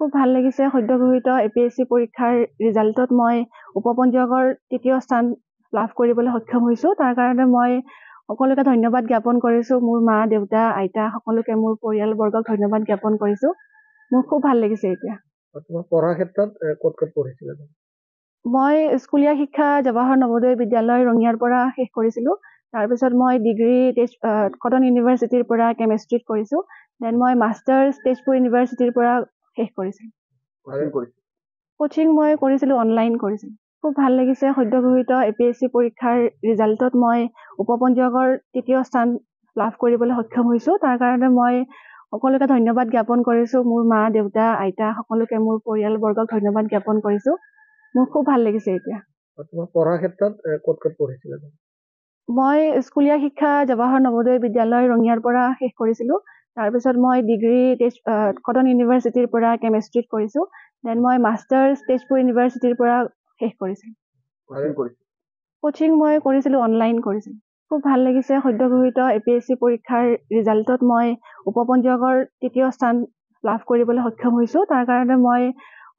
খুব ভাল লাগিছে সদ্যঘোষিত APSC পৰীক্ষাৰ ৰিজাল্টত মই উপপঞ্জীয়কৰ তৃতীয় স্থান লাভ কৰিবলৈ সক্ষম হৈছো। তাৰ কাৰণে মই সকলোকে ধন্যবাদ জ্ঞাপন কৰিছো। মোৰ মা, দেউতা, আইতা সকলোকে মোৰ পৰিয়ালবৰ্গক ধন্যবাদ জ্ঞাপন কৰিছো। মোৰ খুব ভাল লাগিছে এতিয়া। তোমাৰ পঢ়াৰ ক্ষেত্ৰত ক'ত পঢ়িছিলা? মই স্কুলীয়া শিক্ষা জৱাহৰ নৱোদয় বিদ্যালয় ৰঙিয়াৰ পৰা শেষ কৰিছিলো। তাৰপিছত মই ডিগ্ৰী কটন ইউনিভাৰ্চিটিৰ পৰা কেমেষ্ট্ৰিত কৰিছো। দেন মই মাষ্টাৰ্ছ তেজপুৰ ইউনিভাৰ্চিটিৰ পৰা শেষ কৰিছিলো। কোচিং মই কৰিছিলো, অনলাইন কৰিছিলো। খুব ভাল লাগিছে সদ্যঘোষিত APSC পৰীক্ষাৰ ৰিজাল্টত মই উপপঞ্জীয়কৰ তৃতীয় স্থান লাভ কৰিবলৈ সক্ষম হৈছো। তাৰ কাৰণে মই সকলোকে ধন্যবাদ জ্ঞাপন কৰিছো। মোৰ মা, দেউতা, আইতা সকলোকে মোৰ পৰিয়ালবৰ্গক ধন্যবাদ জ্ঞাপন কৰিছো। মোৰ খুব ভাল লাগিছে এতিয়া। তোমাৰ পঢ়াৰ ক্ষেত্ৰত ক'ত পঢ়িছিলা? মই স্কুলীয়া শিক্ষা জৱাহৰ নৱোদয় বিদ্যালয় ৰঙিয়াৰ পৰা শেষ কৰিছিলো। তাৰপিছত মই ডিগ্ৰী কটন ইউনিভাৰ্চিটিৰ পৰা কেমেষ্ট্ৰিত কৰিছো। দেন মই মাষ্টাৰ্ছ তেজপুৰ ইউনিভাৰ্চিটিৰ পৰা শেষ কৰিছিলো। কোচিং মই কৰিছিলো, অনলাইন কৰিছিলো। খুব ভাল লাগিছে সদ্যঘোষিত APSC পৰীক্ষাৰ ৰিজাল্টত মই উপপঞ্জীয়কৰ তৃতীয় স্থান লাভ কৰিবলৈ সক্ষম হৈছো। তাৰ কাৰণে মই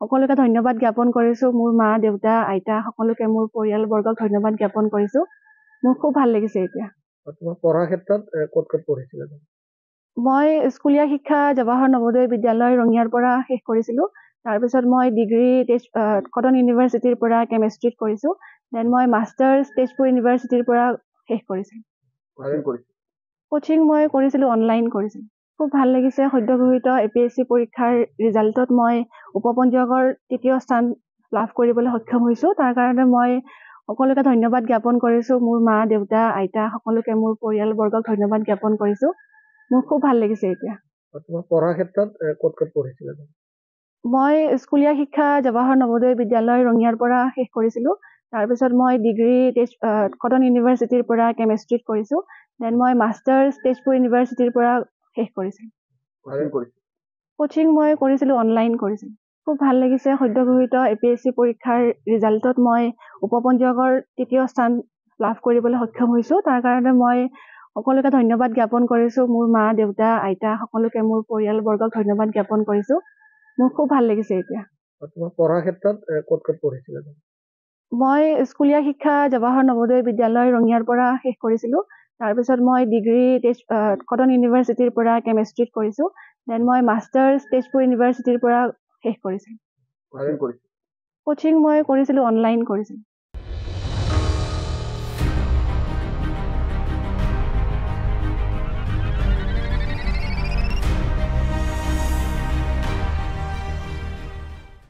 সকলোকে ধন্যবাদ জ্ঞাপন কৰিছো। মোৰ মা, দেউতা, আইতা সকলোকে মোৰ পৰিয়ালবৰ্গক ধন্যবাদ জ্ঞাপন কৰিছো। মোৰ খুব ভাল লাগিছে এতিয়া। তোমাৰ পঢ়াৰ ক্ষেত্ৰত ক'ত পঢ়িছিলা? মই স্কুলীয়া শিক্ষা জৱাহৰ নৱোদয় বিদ্যালয় ৰঙিয়াৰ পৰা শেষ কৰিছিলো। তাৰপিছত মই ডিগ্ৰী কটন ইউনিভাৰ্চিটিৰ পৰা কেমেষ্ট্ৰিত কৰিছো। দেন মই মাষ্টাৰ্ছ তেজপুৰ ইউনিভাৰ্চিটিৰ পৰা শেষ কৰিছিলো। কোচিং মই কৰিছিলো, অনলাইন কৰিছিলো। খুব ভাল লাগিছে সদ্যঘোষিত APSC পৰীক্ষাৰ ৰিজাল্টত মই উপপঞ্জীয়কৰ তৃতীয় স্থান লাভ কৰিবলৈ সক্ষম হৈছো। তাৰ কাৰণে মই সকলোকে ধন্যবাদ জ্ঞাপন কৰিছো। মোৰ মা, দেউতা, আইতা সকলোকে মোৰ পৰিয়ালবৰ্গক ধন্যবাদ জ্ঞাপন কৰিছো। মোৰ খুব ভাল লাগিছে এতিয়া। তোমাৰ পঢ়াৰ ক্ষেত্ৰত ক'ত পঢ়িছিলা? মই স্কুলীয়া শিক্ষা জৱাহৰ নৱোদয় বিদ্যালয় ৰঙিয়াৰ পৰা শেষ কৰিছিলো। তাৰপিছত মই ডিগ্ৰী কটন ইউনিভাৰ্চিটিৰ পৰা কেমেষ্ট্ৰিত কৰিছো। দেন মই মাষ্টাৰ্ছ তেজপুৰ ইউনিভাৰ্চিটিৰ পৰা শেষ কৰিছিলো। কোচিং মই কৰিছিলো, অনলাইন কৰিছিলো। খুব ভাল লাগিছে সদ্যঘোষিত APSC পৰীক্ষাৰ ৰিজাল্টত মই উপপঞ্জীয়কৰ তৃতীয় স্থান লাভ কৰিবলৈ সক্ষম হৈছো। তাৰ কাৰণে মই সকলোকে ধন্যবাদ জ্ঞাপন কৰিছো। মোৰ মা, দেউতা, আইতা সকলোকে মোৰ পৰিয়ালবৰ্গক ধন্যবাদ জ্ঞাপন কৰিছো। মোৰ খুব ভাল লাগিছে এতিয়া। তোমাৰ পঢ়াৰ ক্ষেত্ৰত ক'ত পঢ়িছিলা? মই স্কুলীয়া শিক্ষা জৱাহৰ নৱোদয় বিদ্যালয় ৰঙিয়াৰ পৰা শেষ কৰিছিলো। তাৰপিছত মই ডিগ্ৰী কটন ইউনিভাৰ্চিটিৰ পৰা কেমেষ্ট্ৰিত কৰিছো। দেন মই মাষ্টাৰ্ছ তেজপুৰ ইউনিভাৰ্চিটিৰ পৰা শেষ কৰিছিলো। কোচিং মই কৰিছিলো, অনলাইন কৰিছিলো।